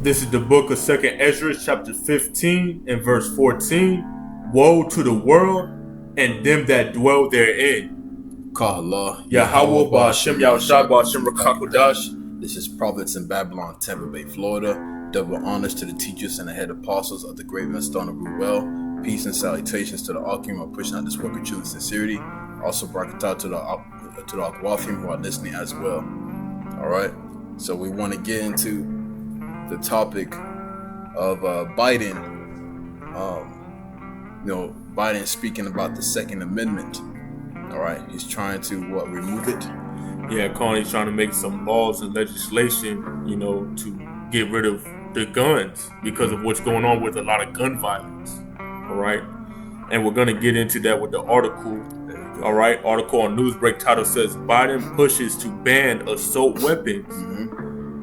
This is the book of 2nd Ezra, chapter 15 and verse 14. Woe to the world and them that dwell therein. Kahala, Yahweh Ba'Hashem Yahushua Ba'Hashem Rakakodash. This is Prophets in Babylon, Tampa Bay, Florida. Double honors to the teachers and the head apostles of the Great Millstone of Ruel. Peace and salutations to the Akim who are pushing out this work of truth and sincerity. Also barakatah to the Akwafim who are listening as well. Alright, so we want to get into the topic of Biden. Biden speaking about the Second Amendment. All right, he's trying to remove it. Yeah, Connie's trying to make some laws and legislation, to get rid of the guns because of what's going on with a lot of gun violence. All right, and we're gonna get into that with the article. All right, article on Newsbreak title says Biden pushes to ban assault weapons.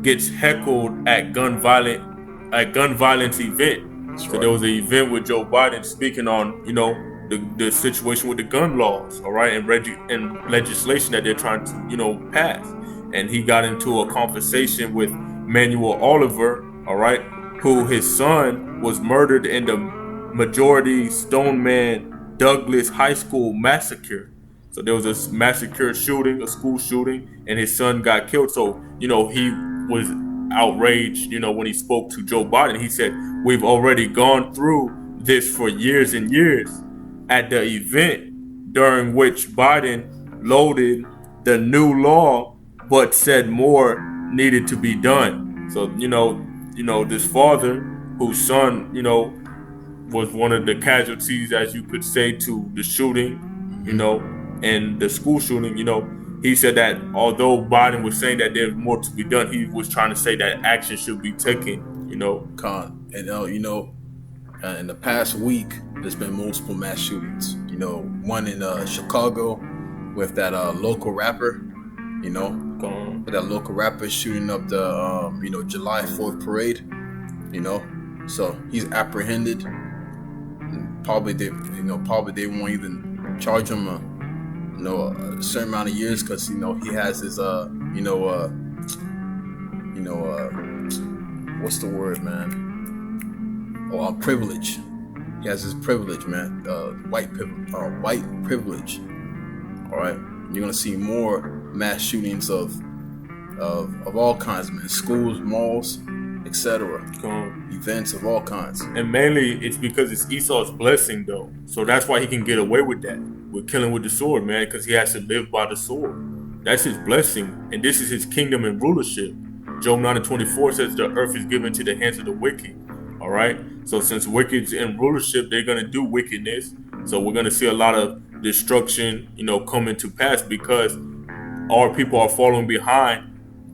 Gets heckled at gun violence event. That's So right. there was an event with Joe Biden speaking on, the situation with the gun laws, all right, and legislation that they're trying to, pass. And he got into a conversation with Manuel Oliver, all right, who his son was murdered in the majority Stoneman Douglas High School massacre. So there was a massacre shooting, a school shooting, and his son got killed. So, he was outraged, when he spoke to Joe Biden. He said, we've already gone through this for years and years. At the event during which Biden loaded the new law, but said more needed to be done. So, this father whose son, was one of the casualties, as you could say, to the shooting, and the school shooting, he said that although Biden was saying that there's more to be done, he was trying to say that action should be taken, Con, and in the past week, there's been multiple mass shootings. One in Chicago with that local rapper, with that local rapper shooting up the July 4th parade, so he's apprehended. And probably they won't even charge him a certain amount of years because he has his what's the word, man? Privilege. He has his privilege, man. White privilege. All right, you're gonna see more mass shootings of all kinds, man. Schools, malls, etc. Events of all kinds. And mainly it's because it's Esau's blessing, though. So that's why he can get away with that, with killing with the sword, man, because he has to live by the sword. That's his blessing, and this is his kingdom and rulership. Job 9:24 says the earth is given to the hands of the wicked. All right. So since wicked's in rulership, they're gonna do wickedness. So we're gonna see a lot of destruction, coming to pass because our people are following behind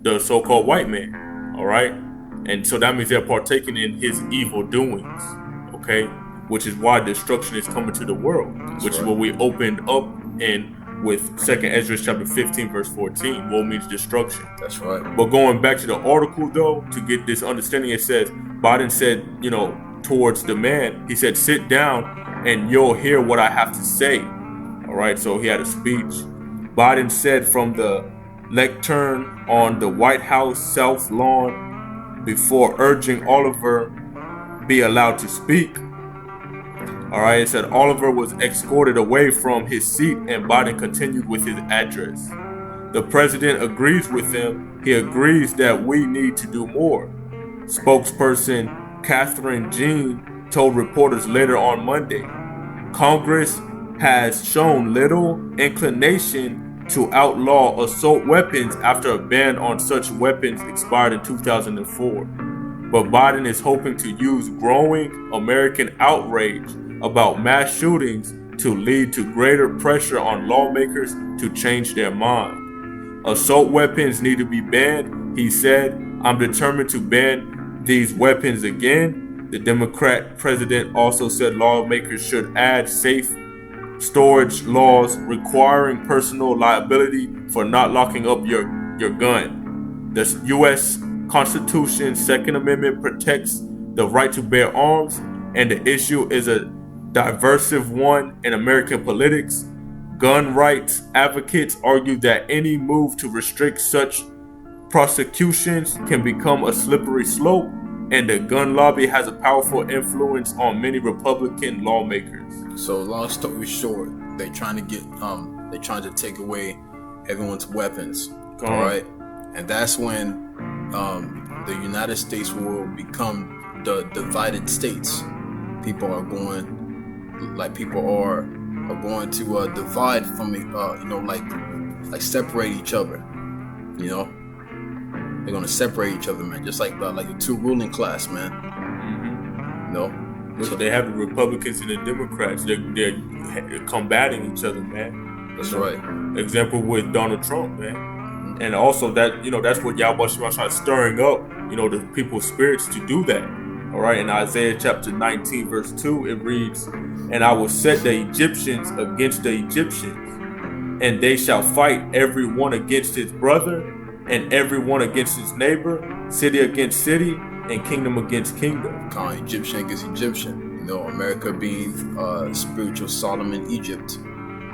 the so-called white man. All right. And so that means they're partaking in his evil doings. Okay. Which is why destruction is coming to the world. That's which right. is what we opened up in with 2nd Ezra chapter 15 verse 14. Woe means destruction. That's right. But going back to the article, though, to get this understanding, it says Biden said, towards the man, he said, sit down and you'll hear what I have to say. All right. So he had a speech. Biden said from the lectern on the White House South Lawn before urging Oliver be allowed to speak. All right. It said Oliver was escorted away from his seat and Biden continued with his address. The president agrees with him. He agrees that we need to do more. Spokesperson Catherine Jean told reporters later on Monday, Congress has shown little inclination to outlaw assault weapons after a ban on such weapons expired in 2004. But Biden is hoping to use growing American outrage about mass shootings to lead to greater pressure on lawmakers to change their mind. Assault weapons need to be banned, he said. I'm determined to ban these weapons again. The Democrat president also said lawmakers should add safe storage laws requiring personal liability for not locking up your gun. The U.S. Constitution's Second Amendment protects the right to bear arms, and the issue is a diversive one in American politics. Gun rights advocates argue that any move to restrict such prosecutions can become a slippery slope and the gun lobby has a powerful influence on many Republican lawmakers. So long story short, they're trying to take away everyone's weapons. All right, and that's when the United States will become the divided states. People are going to divide from like separate each other. You know, they're gonna separate each other, man. Just like the two ruling class, man. Mm-hmm. You know, so they have the Republicans and the Democrats. They're combating each other, man. That's right. Example with Donald Trump, man. And also that, that's what Yahweh Shemashah is stirring up, the people's spirits to do that. All right. In Isaiah chapter 19, verse 2, it reads, "And I will set the Egyptians against the Egyptians, and they shall fight every one against his brother, and every one against his neighbor, city against city, and kingdom against kingdom." Egyptian against Egyptian. America being spiritual Sodom and Egypt,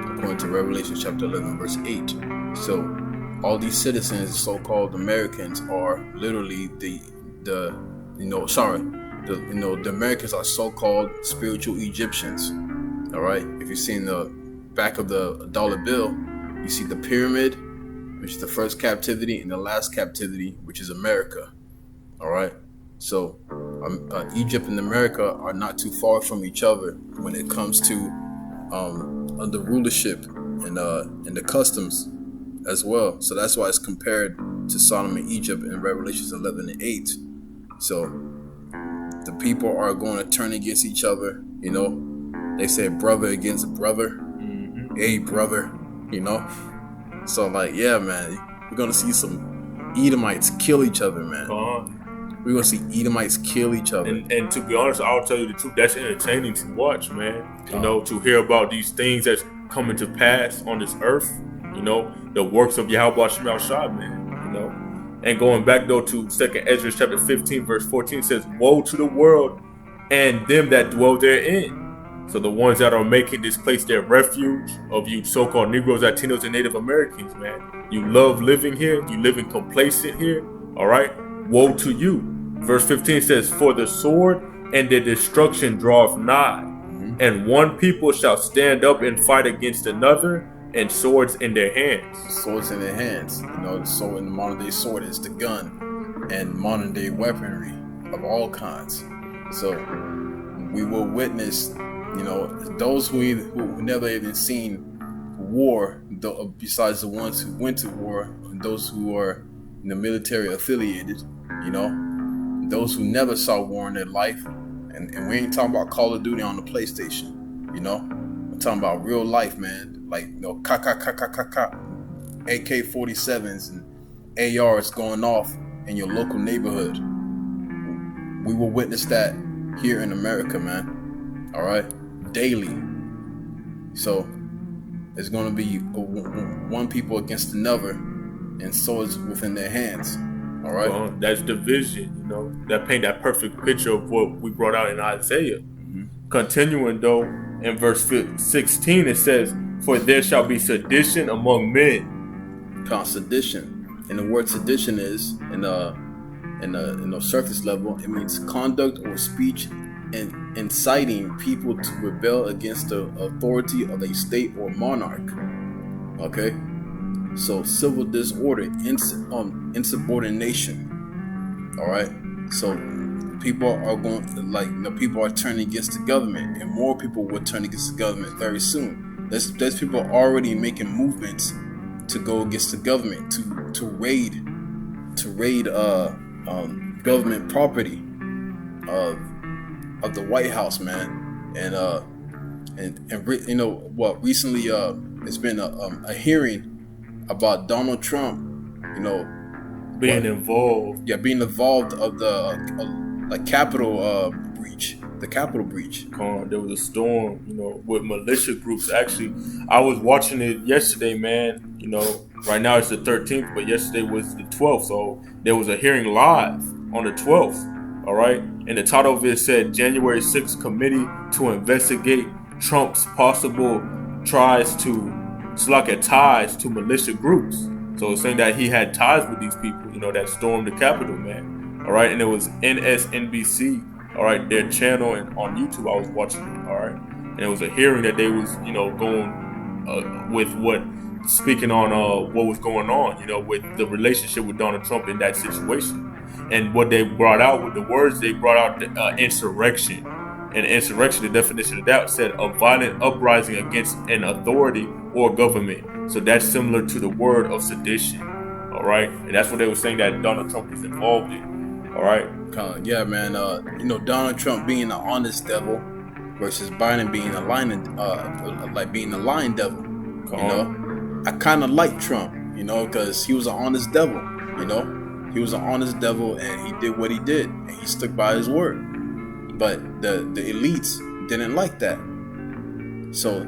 according to Revelation chapter 11, verse 8. So all these citizens, so-called Americans, are literally the Americans are so-called spiritual Egyptians. All right. If you see in the back of the dollar bill, you see the pyramid, which is the first captivity, and the last captivity, which is America. All right. So Egypt and America are not too far from each other when it comes to the rulership and the customs as well. So that's why it's compared to Sodom and Egypt in Revelations 11 and 8. So the people are going to turn against each other. They say brother against brother, a brother. So yeah, man, we're gonna see some Edomites kill each other, man. We're gonna see Edomites kill each other. And to be honest, I'll tell you the truth, that's entertaining to watch, man. To hear about these things that's coming to pass on this earth. The works of Yahweh Shemashah, man. And going back though to 2nd Ezra chapter 15, verse 14 says, "Woe to the world and them that dwell therein." So the ones that are making this place their refuge, of you so-called Negroes, Latinos, and Native Americans, man. You love living here. You living complacent here. All right. Woe to you. Verse 15 says, "For the sword and the destruction draweth nigh, and one people shall stand up and fight against another, and swords in their hands." Swords in their hands. So in the modern day sword is the gun and modern day weaponry of all kinds. So we will witness, those who never even seen war, besides the ones who went to war, and those who are in the military affiliated, those who never saw war in their life. And we ain't talking about Call of Duty on the PlayStation, we're talking about real life, man. Like, AK-47s and ARs going off in your local neighborhood. We will witness that here in America, man. All right, daily. So it's going to be one people against another, and swords within their hands. All right. Well, that's division. That paint that perfect picture of what we brought out in Isaiah. Continuing though, in verse 16 it says, "For there shall be sedition among men." Sedition, and the word sedition is in the surface level, it means conduct or speech and inciting people to rebel against the authority of a state or monarch. Okay, so civil disorder, insubordination. All right, so people are people are turning against the government, and more people will turn against the government very soon. There's people already making movements to go against the government, to raid government property of the White House, man. Recently it's been a hearing about Donald Trump, being involved. Yeah, being involved of the Capitol breach. The Capitol breach. There was a storm, with militia groups. Actually, I was watching it yesterday, man. Right now it's the 13th, but yesterday was the 12th. So there was a hearing live on the 12th. All right. And the title of it said January 6th Committee to investigate Trump's possible ties to militia groups. So it's saying that he had ties with these people, that stormed the Capitol, man. all right, and it was NSNBC, all right, their channel, and on YouTube I was watching it, all right, and it was a hearing that they was, going with what speaking on what was going on, with the relationship with Donald Trump in that situation. And what they brought out with the words, they brought out the insurrection. And insurrection, the definition of that said a violent uprising against an authority or government. So that's similar to the word of sedition. All right. And that's what they were saying that Donald Trump was involved in. All right. Yeah, man. Donald Trump being an honest devil versus Biden being a lying devil. I kind of like Trump, because he was an honest devil. He was an honest devil, and he did what he did, and he stuck by his word. But the elites didn't like that. So,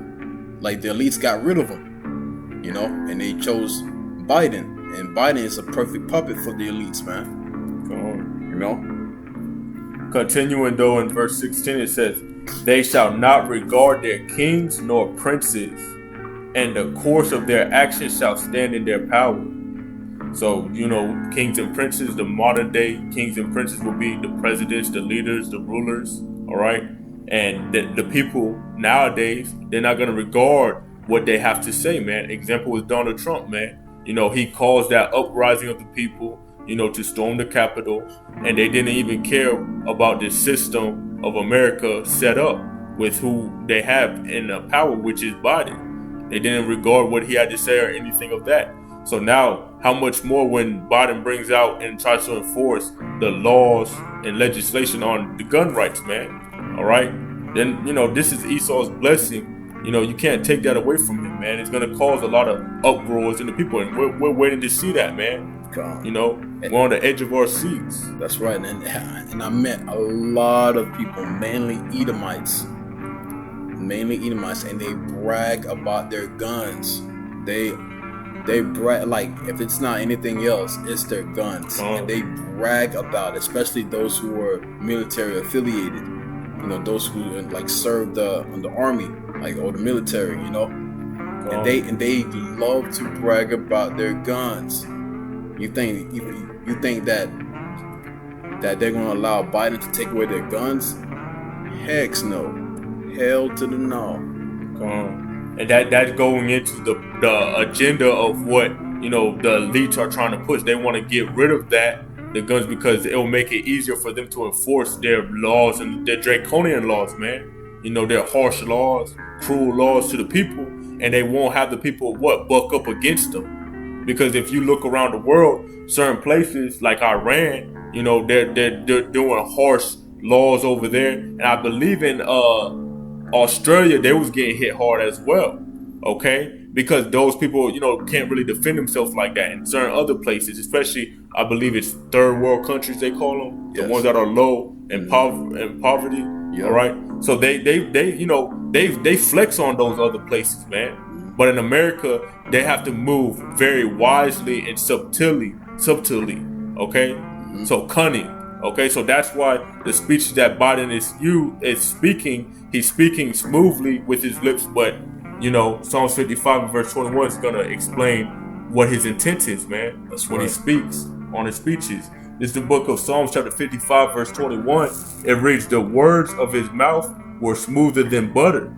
the elites got rid of him, and they chose Biden. And Biden is a perfect puppet for the elites, man. Continuing though in verse 16, it says, "They shall not regard their kings nor princes, and the course of their actions shall stand in their power." So, kings and princes, the modern day kings and princes will be the presidents, the leaders, the rulers, all right? And the people nowadays, they're not going to regard what they have to say, man. Example is Donald Trump, man. He caused that uprising of the people, to storm the Capitol, and they didn't even care about the system of America set up with who they have in the power, which is Biden. They didn't regard what he had to say or anything of that. So now, how much more when Biden brings out and tries to enforce the laws and legislation on the gun rights, man? All right? Then, this is Esau's blessing. You can't take that away from him, man. It's going to cause a lot of uproars in the people, and we're waiting to see that, man. We're on the edge of our seats. That's right. And I met a lot of people, mainly Edomites, and they brag about their guns. They brag, if it's not anything else, it's their guns. And they brag about it, especially those who were military affiliated. Those who served in the army, or the military. And they love to brag about their guns. You think that they're gonna allow Biden to take away their guns? Heck no. Hell to the no. And that's going into the agenda of what the elites are trying to push. They want to get rid of the guns, because it will make it easier for them to enforce their laws and their draconian laws, man. Their harsh laws, cruel laws to the people, and they won't have the people buck up against them. Because if you look around the world, certain places like Iran, they're doing harsh laws over there, and I believe in Australia, they was getting hit hard as well, okay? Because those people, can't really defend themselves like that in certain other places, especially, I believe it's third world countries, they call them, the ones that are low in poverty, all right? So they flex on those other places, man. But in America, they have to move very wisely and subtly, okay? So cunning. Okay, so that's why the speeches that Biden is speaking, he's speaking smoothly with his lips, but Psalms 55 and verse 21 is gonna explain what his intent is, man. That's when he speaks on his speeches. This is the book of Psalms chapter 55 verse 21. It reads, "The words of his mouth were smoother than butter."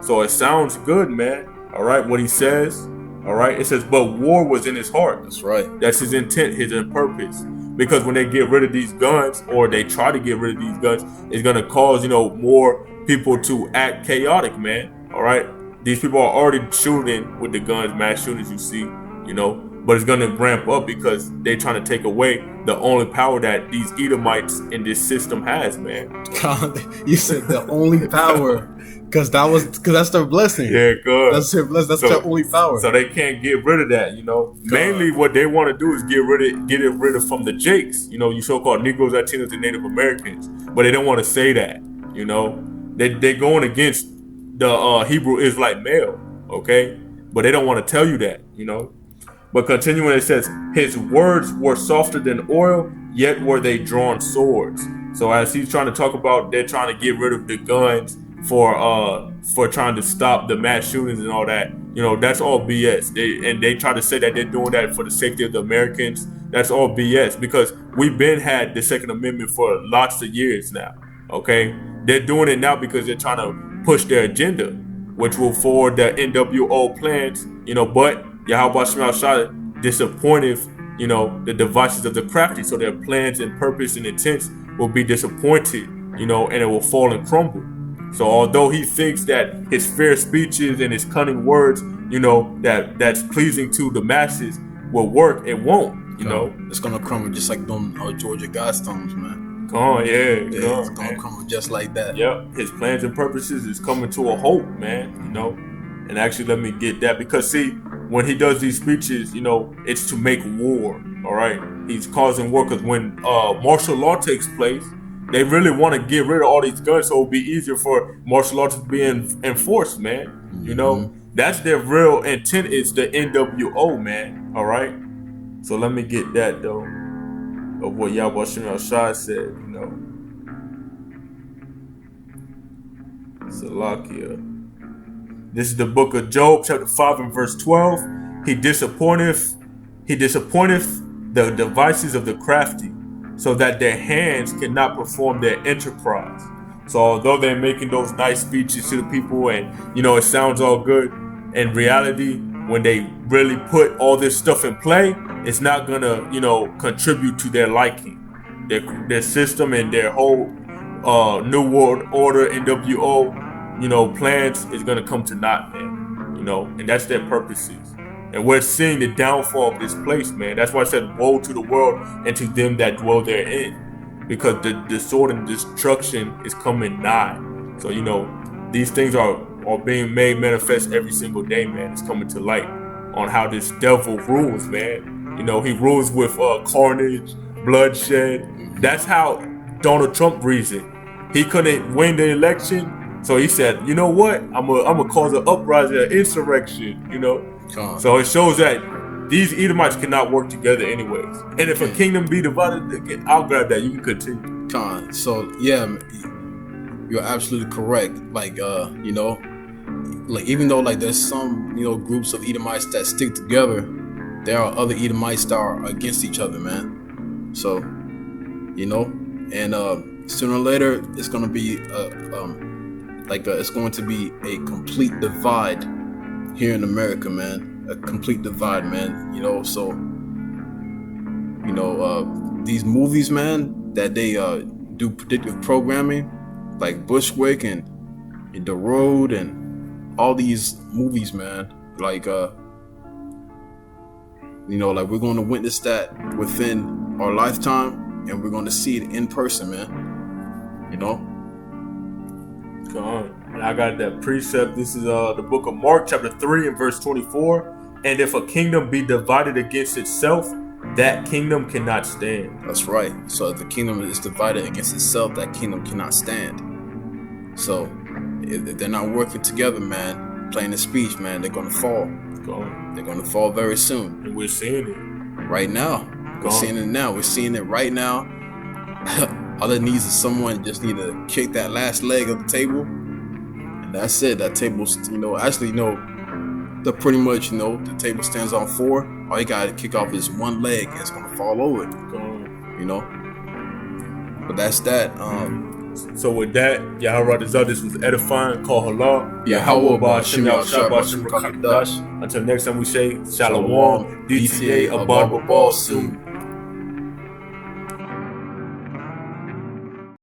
So it sounds good, man. All right, what he says. All right, it says, "But war was in his heart." That's right. That's his intent, his purpose. Because when they get rid of these guns, or they try to get rid of these guns, it's going to cause, more people to act chaotic, man. All right. These people are already shooting with the guns, mass shootings you see, but it's going to ramp up because they're trying to take away the only power that these Edomites in this system has, man. You said the only power. Because that's their blessing. Yeah, good. That's their blessing. That's their only power. So they can't get rid of that, Mainly what they want to do is get it rid of from the Jakes, you so-called Negroes, Latinos, and Native Americans. But they don't want to say that, They're going against the Hebrew Israelite male, okay? But they don't want to tell you that, But continuing, it says, "His words were softer than oil, yet were they drawn swords." So as he's trying to talk about, they're trying to get rid of the guns for trying to stop the mass shootings and all that. That's all BS. They try to say that they're doing that for the safety of the Americans, that's all BS, because we've been had the Second Amendment for lots of years now. Okay, they're doing it now because they're trying to push their agenda, which will forward the NWO plans. But Yahweh Shem Shah disappointed, the devices of the crafty, so their plans and purpose and intents will be disappointed, and it will fall and crumble. So although he thinks that his fair speeches and his cunning words, that's pleasing to the masses will work, it won't, It's gonna crumble just like them Georgia Guidestones, man. Come on, It's gonna crumble just like that. Yep, his plans and purposes is coming to a halt, man, And actually, let me get that, because see, when he does these speeches, it's to make war, all right? He's causing war, because when martial law takes place, they really want to get rid of all these guns, so it'll be easier for martial law to be enforced, man. That's their real intent, is the NWO, man. All right. So let me get that though, of what Yahweh Shem Shah said. Salakia. This is the book of Job, chapter 5 and verse 12. He disappointeth the devices of the crafty, so that their hands cannot perform their enterprise. So although they're making those nice speeches to the people, and it sounds all good, in reality, when they really put all this stuff in play, it's not gonna contribute to their liking. Their system and their whole New World Order NWO plans is gonna come to naught, man. And that's their purposes. And we're seeing the downfall of this place, man. That's why I said, woe to the world and to them that dwell therein. Because the sword and destruction is coming nigh. So, these things are being made manifest every single day, man. It's coming to light on how this devil rules, man. He rules with carnage, bloodshed. That's how Donald Trump reasoned. He couldn't win the election, so he said, you know what? I'm gonna cause an uprising, an insurrection, So it shows that these Edomites cannot work together anyways. And if a kingdom be divided, again, I'll grab that. You can continue. So yeah, you're absolutely correct. Like even though there's some groups of Edomites that stick together, there are other Edomites that are against each other, man. So and sooner or later it's gonna be it's going to be a complete divide here in America, man. A complete divide, man. These movies, man, that they do predictive programming, like Bushwick and The Road and all these movies, man. We're going to witness that within our lifetime, and we're going to see it in person, man. Come on. And I got that precept. This is the book of Mark, chapter 3 and verse 24. And if a kingdom be divided against itself, that kingdom cannot stand. That's right. So if the kingdom is divided against itself, that kingdom cannot stand. So if they're not working together, man, playing the speech, man, they're going to fall. They're going to fall very soon. And we're seeing it. Right now. We're seeing it now. We're seeing it right now. All it needs is someone just need to kick that last leg of the table. And that's it. That table's, the pretty much, the table stands on 4. All you gotta kick off is one leg and it's gonna fall over. But that's that. So with that, Yahweh this was edifying. Call halal. Yahweh Ba'Shem Yahshua Ba'Shem Rakadash. Until next time we say Shalom. DTA Abad Babal soon.